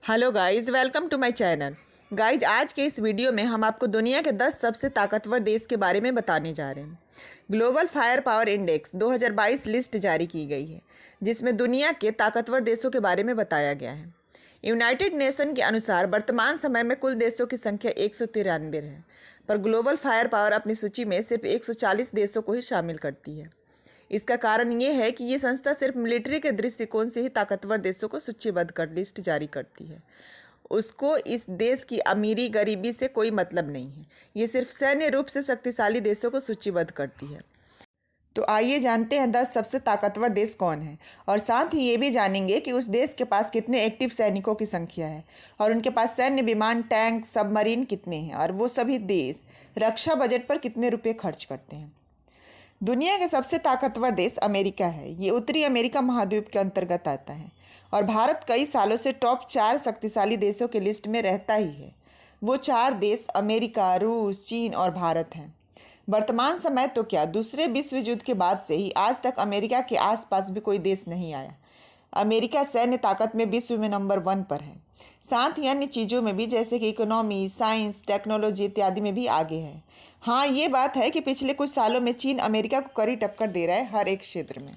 Hello guys, welcome to my channel. Guys, आज के इस वीडियो में हम आपको दुनिया के 10 सबसे ताकतवर देश के बारे में बताने जा रहे हैं। Global fire power index 2022 list जारी की गई है, जिसमें दुनिया के ताकतवर देशों के बारे में बताया गया है। यूनाइटेड नेशन के अनुसार वर्तमान समय में कुल देशों की संख्या 193 है, पर ग्लोबल फायर पावर अपनी सूची में सिर्फ 140 देशों को ही शामिल करती है। इसका कारण ये है कि ये संस्था सिर्फ मिलिट्री के दृष्टिकोण से ही ताकतवर देशों को सूचीबद्ध कर लिस्ट जारी करती है। उसको इस देश की अमीरी गरीबी से कोई मतलब नहीं है। ये सिर्फ सैन्य रूप से शक्तिशाली देशों को सूचीबद्ध करती है। तो आइए जानते हैं 10 सबसे ताकतवर देश कौन है, और साथ ही ये भी जानेंगे कि उस देश के पास कितने एक्टिव सैनिकों की संख्या है और उनके पास सैन्य विमान, टैंक, सबमरीन कितने हैं, और वो सभी देश रक्षा बजट पर कितने रुपये खर्च करते हैं। दुनिया के सबसे ताकतवर देश अमेरिका है। ये उत्तरी अमेरिका महाद्वीप के अंतर्गत आता है और भारत कई सालों से टॉप 4 शक्तिशाली देशों की लिस्ट में रहता ही है। वो 4 देश अमेरिका, रूस, चीन और भारत हैं। वर्तमान समय तो क्या, दूसरे विश्व युद्ध के बाद से ही आज तक अमेरिका के आसपास भी कोई देश नहीं आया। अमेरिका सैन्य ताकत में विश्व में नंबर 1 पर है। साथ ही अन्य चीज़ों में भी, जैसे कि इकोनॉमी, साइंस, टेक्नोलॉजी इत्यादि में भी आगे है। हाँ, ये बात है कि पिछले कुछ सालों में चीन अमेरिका को कड़ी टक्कर दे रहा है हर एक क्षेत्र में।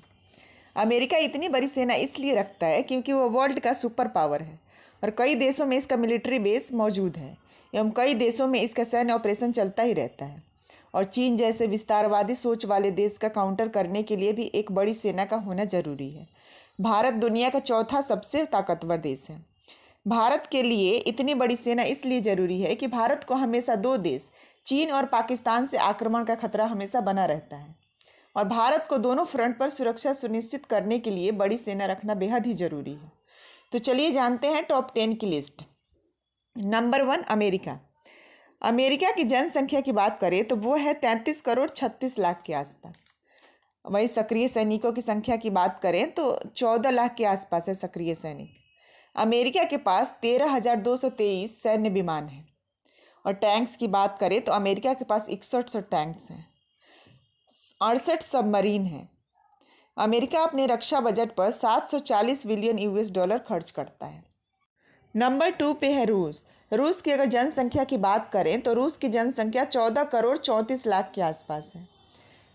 अमेरिका इतनी बड़ी सेना इसलिए रखता है क्योंकि वो वर्ल्ड का सुपर पावर है और कई देशों में इसका मिलिट्री बेस मौजूद है एवं कई देशों में इसका सैन्य ऑपरेशन चलता ही रहता है। और चीन जैसे विस्तारवादी सोच वाले देश का काउंटर करने के लिए भी एक बड़ी सेना का होना जरूरी है। भारत दुनिया का चौथा सबसे ताकतवर देश है। भारत के लिए इतनी बड़ी सेना इसलिए जरूरी है कि भारत को हमेशा 2 देश, चीन और पाकिस्तान से आक्रमण का खतरा हमेशा बना रहता है और भारत को दोनों फ्रंट पर सुरक्षा सुनिश्चित करने के लिए बड़ी सेना रखना बेहद ही जरूरी है। तो चलिए जानते हैं टॉप 10 की लिस्ट। Number 1, America. अमेरिका की जनसंख्या की बात करें तो वो है 33 करोड़ 36 लाख के आसपास। वहीं सक्रिय सैनिकों की संख्या की बात करें तो 14 लाख के आसपास है सक्रिय सैनिक। अमेरिका के पास 13,223 सैन्य विमान हैं और टैंक्स की बात करें तो अमेरिका के पास 61 टैंक्स हैं, 68 सबमरीन हैं। अमेरिका अपने रक्षा बजट पर 740 बिलियन यूएस डॉलर खर्च करता है। नंबर 2 पे है रूस। रूस की अगर जनसंख्या की बात करें तो रूस की जनसंख्या 14 करोड़ 34 लाख के आसपास है।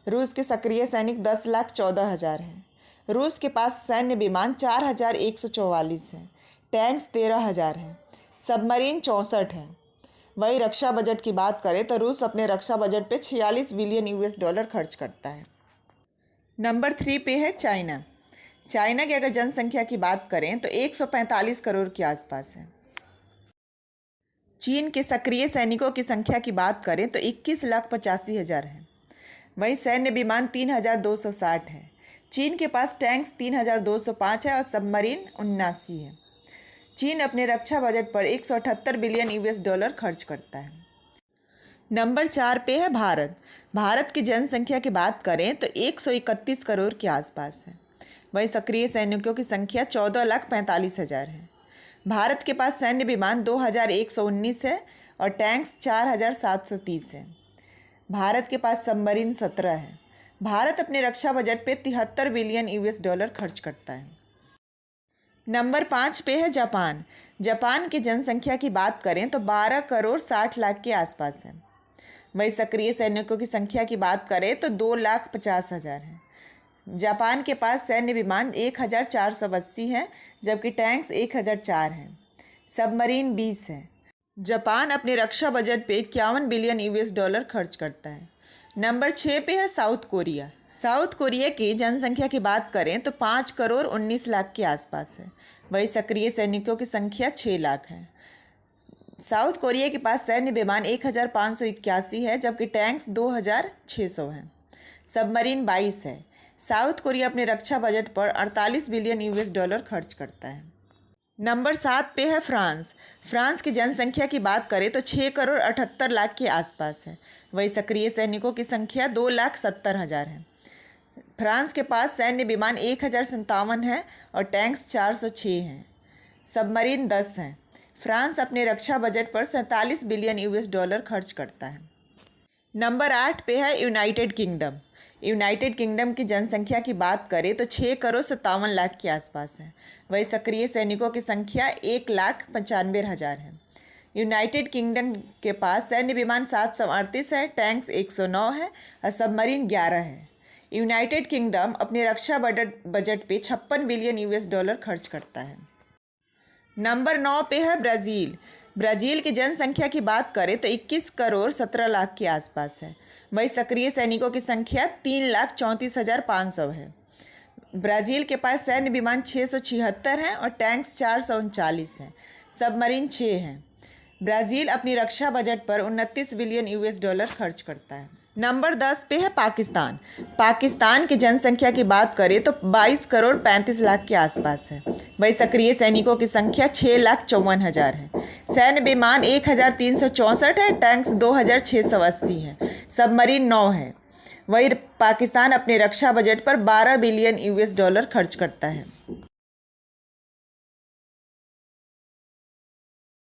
रूस के सक्रिय सैनिक 10 लाख 14 हज़ार हैं। रूस के पास सैन्य विमान 4,144 हैं, टैंक्स 13,000 हैं, सबमरीन 64 हैं। वही रक्षा बजट की बात करें तो रूस अपने रक्षा बजट पे 46 बिलियन यूएस डॉलर खर्च करता है। नंबर 3 पे है चाइना। चाइना की अगर जनसंख्या की बात करें तो 145 करोड़ के आसपास है। चीन के सक्रिय सैनिकों की संख्या की बात करें तो 21,85,000 है। वहीं सैन्य विमान 3,260 है। चीन के पास टैंक्स 3,205 है और सबमरीन 79 है। चीन अपने रक्षा बजट पर 178 बिलियन यूएस डॉलर खर्च करता है। नंबर 4 पे है भारत। भारत की जनसंख्या की बात करें तो 131 करोड़ के आसपास है। वहीं सक्रिय सैनिकों की संख्या 14,45,000 है। भारत के पास सैन्य विमान 2,119 है और टैंक्स 4,730 है। भारत के पास सबमरीन 17 है। भारत अपने रक्षा बजट पे 73 बिलियन यूएस डॉलर खर्च करता है। नंबर 5 पे है जापान। जापान की जनसंख्या की बात करें तो 12 करोड़ 60 लाख के आसपास है। वही सक्रिय सैनिकों की संख्या की बात करें तो 2,50,000 है। जापान के पास सैन्य विमान 1,480 हैं, जबकि टैंक्स 1,004 हैं। सबमरीन 20 है। जापान अपने रक्षा बजट पे 51 बिलियन यूएस डॉलर खर्च करता है। नंबर 6 पे है साउथ कोरिया। साउथ कोरिया की जनसंख्या की बात करें तो 5 करोड़ 19 लाख के आसपास है। वही सक्रिय सैनिकों की संख्या 6 लाख है। साउथ कोरिया के पास सैन्य विमान 1,581 है, जबकि टैंक्स 2,600 हैं। सबमरीन 22 है। साउथ कोरिया अपने रक्षा बजट पर 48 बिलियन यूएस डॉलर खर्च करता है। नंबर 7 पे है फ्रांस। फ्रांस की जनसंख्या की बात करें तो 6 करोड़ 78 लाख के आसपास है। वही सक्रिय सैनिकों की संख्या 2,70,000 है। फ्रांस के पास सैन्य विमान 1,057 है और टैंक्स 406 हैं। सबमरीन 10 हैं। फ्रांस अपने रक्षा बजट पर 47 बिलियन यूएस डॉलर खर्च करता है। नंबर 8 पे है यूनाइटेड किंगडम। यूनाइटेड किंगडम की जनसंख्या की बात करें तो 6,57,00,000 के आसपास है। वही सक्रिय सैनिकों की संख्या 1,95,000 है। यूनाइटेड किंगडम के पास सैन्य विमान 738 है, टैंक्स 109 है और सबमरीन 11 है। यूनाइटेड किंगडम अपने रक्षा बजट पे 56 बिलियन US डॉलर खर्च करता है। नंबर 9 पे है ब्राज़ील। ब्राज़ील की जनसंख्या की बात करें तो 21,17,00,000 के आसपास है। वही सक्रिय सैनिकों की संख्या 3,34,500 है। ब्राज़ील के पास सैन्य विमान 676 हैं और टैंक्स 439 हैं। सबमरीन 6 हैं। ब्राज़ील अपनी रक्षा बजट पर 29 बिलियन US डॉलर खर्च करता है। नंबर 10 पे है पाकिस्तान। पाकिस्तान की जनसंख्या की बात करें तो 22,35,00,000 के आसपास है। वही सक्रिय सैनिकों की संख्या 6,54,000 है। सैन्य विमान 1,364 है, टैंक्स 2,680 है, सबमरीन 9 है। वही पाकिस्तान अपने रक्षा बजट पर 12 बिलियन US डॉलर खर्च करता है।